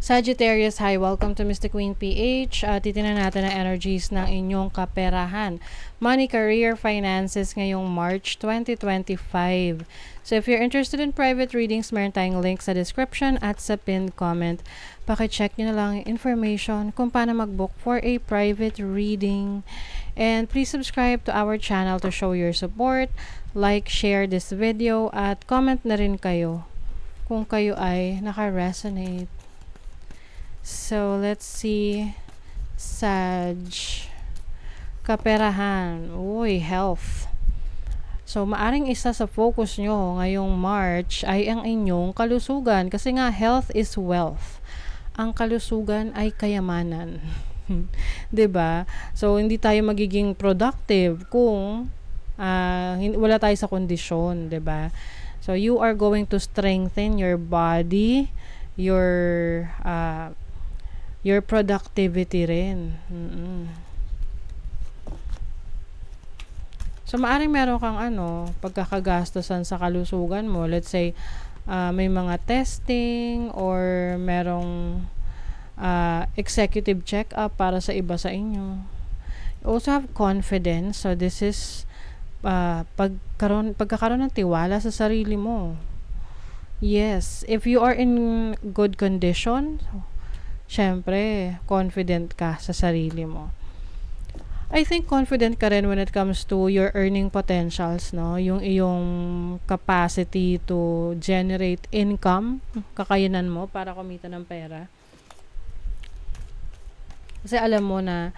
Sagittarius, hi, welcome to Mr. Queen PH. Titingnan natin ang energies ng inyong kaperahan. Money, career, finances ngayong March 2025. So if you're interested in private readings, meron tayong link sa description at sa pinned comment. Pakicheck nyo na lang yung information kung paano mag-book for a private reading. And please subscribe to our channel to show your support. Like, share this video, at comment na rin kayo kung kayo ay naka-resonate. So, let's see. Sag. Kaperahan. Uy, health. So, maaring isa sa focus nyo ngayong March ay ang inyong kalusugan. Kasi nga, health is wealth. Ang kalusugan ay kayamanan. 'Di ba? So, hindi tayo magiging productive kung wala tayo sa kondisyon. 'Di ba? So, you are going to strengthen your body, your productivity rin. So, maaring meron kang pagkakagastosan sa kalusugan mo. Let's say, may mga testing or merong executive check-up para sa iba sa inyo. You also have confidence. So, this is pagkakaroon ng tiwala sa sarili mo. Yes. If you are in good condition, syempre, confident ka sa sarili mo. I think confident ka rin when it comes to your earning potentials, no? Yung iyong capacity to generate income, kakayanan mo para kumita ng pera. Kasi alam mo na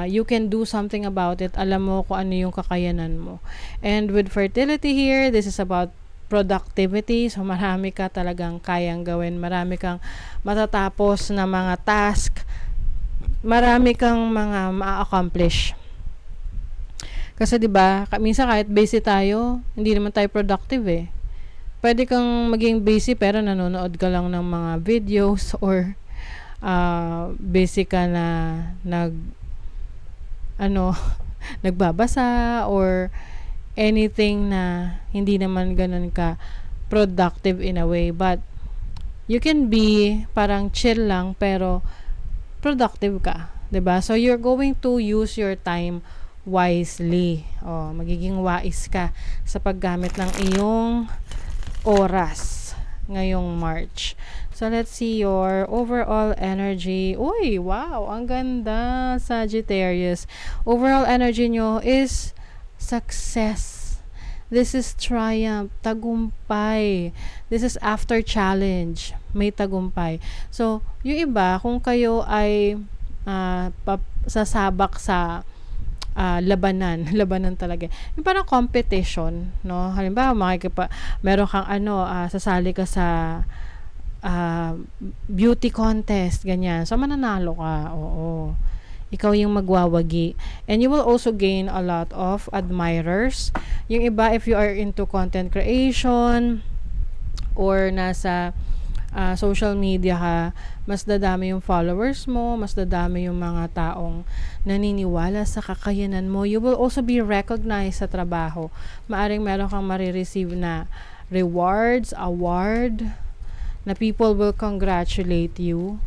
you can do something about it. Alam mo kung ano yung kakayanan mo. And with fertility here, this is about productivity. So, marami ka talagang kayang gawin. Marami kang matatapos na mga task. Marami kang mga ma-accomplish. Kasi 'di ba, minsan kahit busy tayo, hindi naman tayo productive eh. Pwede kang maging busy pero nanonood ka lang ng mga videos or busy ka na nagbabasa or anything na hindi naman ganun ka productive in a way, but you can be parang chill lang pero productive ka, 'di ba? So you're going to use your time wisely. Magiging wise ka sa paggamit ng iyong oras ngayong March. So let's see your overall energy. Uy, wow, ang ganda, Sagittarius. Overall energy nyo is success. This is triumph, tagumpay. This is after challenge, may tagumpay. So, yung iba, kung kayo ay sasabak sa labanan talaga. Yung parang competition, no? Halimbawa, meron kang sasali ka sa beauty contest, ganyan. So, mananalo ka, oo. Ikaw yung magwawagi. And you will also gain a lot of admirers. Yung iba, if you are into content creation or nasa social media ka, mas dadami yung followers mo, mas dadami yung mga taong naniniwala sa kakayanan mo. You will also be recognized sa trabaho. Maaring meron kang marireceive na rewards, award, na people will congratulate you.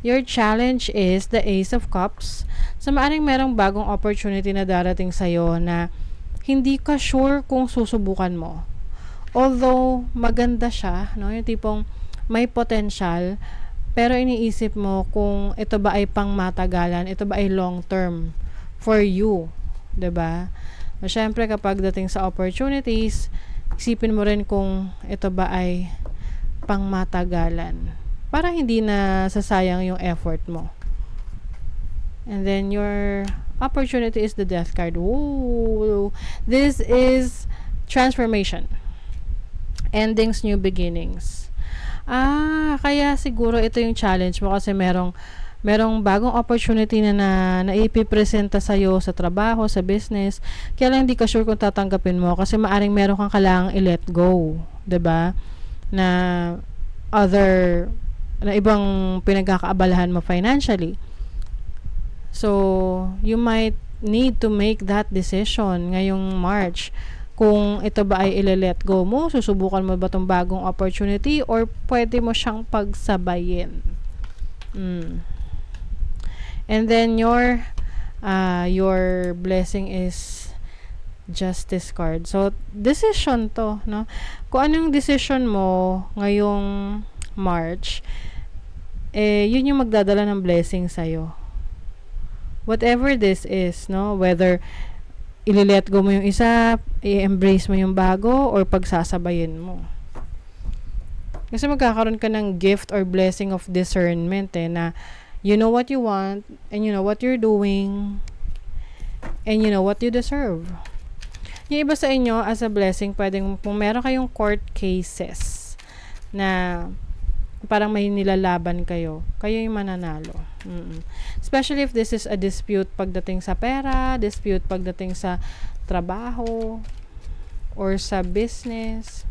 Your challenge is the Ace of Cups. So, maaring merong bagong opportunity na darating sa'yo na hindi ka sure kung susubukan mo. Although, maganda siya, no? Yung tipong may potential, pero iniisip mo kung ito ba ay pangmatagalan, ito ba ay long term for you. 'Di ba? So, syempre, kapag dating sa opportunities, isipin mo rin kung ito ba ay pangmatagalan, para hindi na sasayang yung effort mo. And then your opportunity is the Death card. Ooh, this is transformation, endings, new beginnings. Kaya siguro ito yung challenge mo kasi merong bagong opportunity na naipipresenta sa'yo sa trabaho, sa business. Kaya lang hindi ka sure kung tatanggapin mo kasi maaring meron kang kailangang i-let go, 'di ba? Na ibang pinagkakaabalahan mo financially. So, you might need to make that decision ngayong March kung ito ba ay ile-let go mo, susubukan mo ba tong bagong opportunity, or pwede mo siyang pagsabayin. And then your blessing is Justice card. So, decision to, no? Kung anong decision mo ngayong March, yun yung magdadala ng blessing sa'yo. Whatever this is, no? Whether ile-let go mo yung isa, i-embrace mo yung bago, or pagsasabayin mo. Kasi magkakaroon ka ng gift or blessing of discernment, na you know what you want, and you know what you're doing, and you know what you deserve. Yung iba sa inyo, as a blessing, pwedeng, kung meron kayong court cases na parang may nilalaban kayo yung mananalo. Especially if this is a dispute pagdating sa pera, dispute pagdating sa trabaho, or sa business.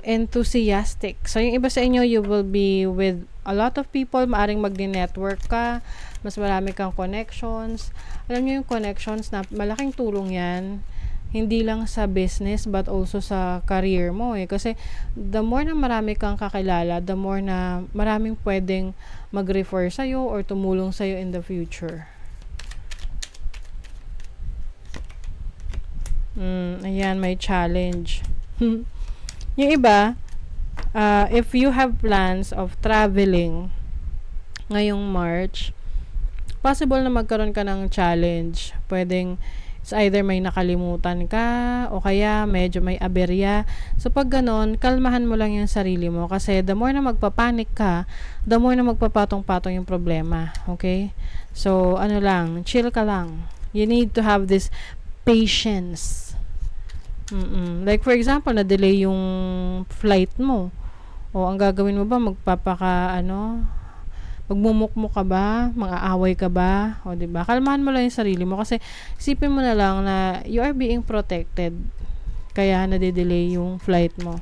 Enthusiastic. So, yung iba sa inyo, you will be with a lot of people. Maaring magdi-network ka, mas marami kang connections. Alam niyo yung connections na malaking tulong yan, hindi lang sa business but also sa career mo kasi the more na marami kang kakilala, the more na maraming pwedeng mag-refer sa'yo or tumulong sa'yo in the future. Ayan, may challenge. Yung iba, if you have plans of traveling ngayong March, possible na magkaroon ka ng challenge. Pwedeng it's either may nakalimutan ka o kaya medyo may aberya. So pag ganon, kalmahan mo lang yung sarili mo kasi the more na magpapanik ka, the more na magpapatong-patong yung problema. Okay? So ano lang, chill ka lang. You need to have this patience. Like for example, na-delay yung flight mo. O ang gagawin mo ba, magmumukmo ka ba? Mag-aaway ka ba? O, diba? Kalmahan mo lang yung sarili mo kasi isipin mo na lang na you are being protected. Kaya nade-delay yung flight mo.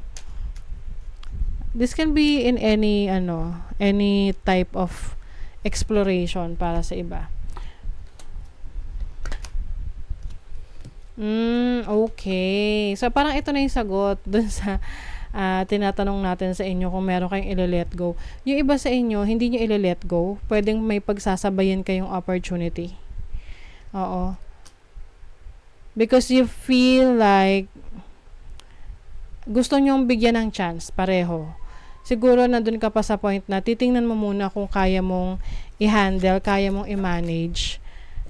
This can be in any type of exploration para sa iba. Okay. So, parang ito na yung sagot dun sa tinatanong natin sa inyo kung meron kayong ile-let go. Yung iba sa inyo, hindi nyo ile-let go. Pwedeng may pagsasabayin kayong opportunity. Oo. Because you feel like gusto nyong bigyan ng chance, pareho. Siguro nandun ka pa sa point na titingnan mo muna kung kaya mong i-handle, kaya mong i-manage.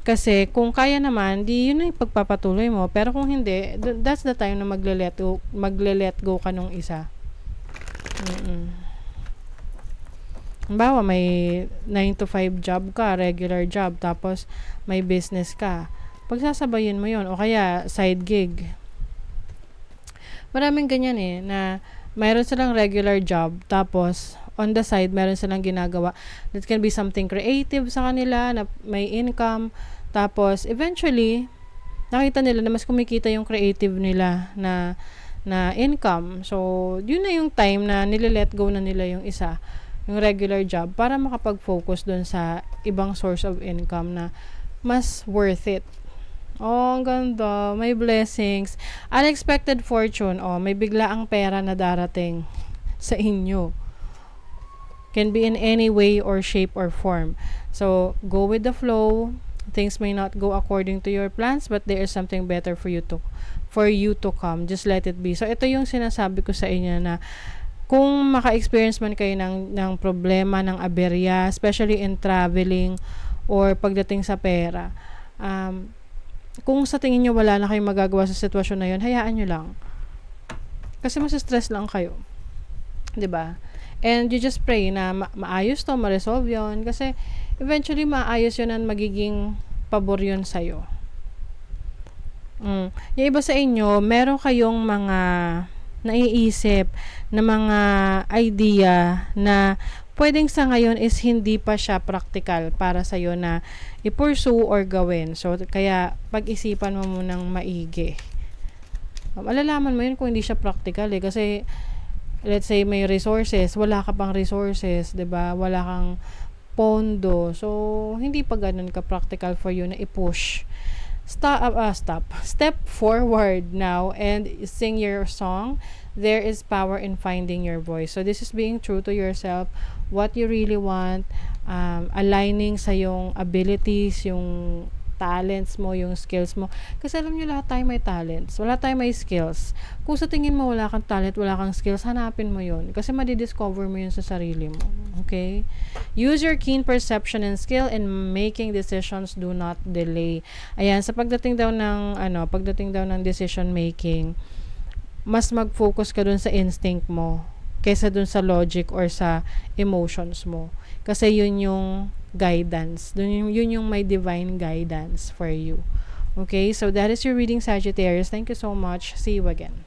Kasi kung kaya naman, di yun na yung pagpapatuloy mo. Pero kung hindi, that's the time na magle-let go ka nung isa. Halimbawa, may 9 to 5 job ka, regular job, tapos may business ka. Pagsasabayin mo yun. O kaya, side gig. Maraming ganyan na mayroon silang regular job, tapos on the side, meron silang ginagawa. That can be something creative sa kanila, na may income. Tapos, eventually, nakita nila na mas kumikita yung creative nila na income. So, yun na yung time na nile-let go na nila yung isa, yung regular job, para makapag-focus dun sa ibang source of income na mas worth it. Oh, ang ganda. May blessings. Unexpected fortune. Oh, may biglaang pera na darating sa inyo. Can be in any way or shape or form. So, go with the flow. Things may not go according to your plans, but there is something better for you to come. Just let it be. So, ito yung sinasabi ko sa inyo na kung maka-experience man kayo ng problema, ng aberya, especially in traveling or pagdating sa pera, kung sa tingin nyo wala na kayong magagawa sa sitwasyon na yun, hayaan nyo lang. Kasi mas-stress lang kayo. 'Di ba? And you just pray na maayos to, ma-resolve yun. Kasi eventually, maayos yun at magiging pabor yun sa'yo. Yung iba sa inyo, meron kayong mga naiisip na mga idea na pwedeng sa ngayon is hindi pa siya practical para sa'yo na i-pursue or gawin. So, kaya pag-isipan mo munang maigi. Malalaman mo yun kung hindi siya practical kasi let's say may resources, wala ka pang resources, 'di ba? Wala kang pondo. So, hindi pa ganun ka practical for you na i-push Step forward now and sing your song. There is power in finding your voice. So this is being true to yourself, what you really want, aligning sa yung abilities, yung talents mo, yung skills mo. Kasi alam nyo, lahat tayo may talents. Wala tayo may skills. Kung sa tingin mo wala kang talent, wala kang skills, hanapin mo yun. Kasi madidiscover mo yun sa sarili mo. Okay? Use your keen perception and skill in making decisions. Do not delay. Ayan, sa pagdating daw ng decision making, mas mag-focus ka dun sa instinct mo kaysa dun sa logic or sa emotions mo. Kasi yun yung guidance. Yun yung may divine guidance for you. Okay? So that is your reading, Sagittarius. Thank you so much. See you again.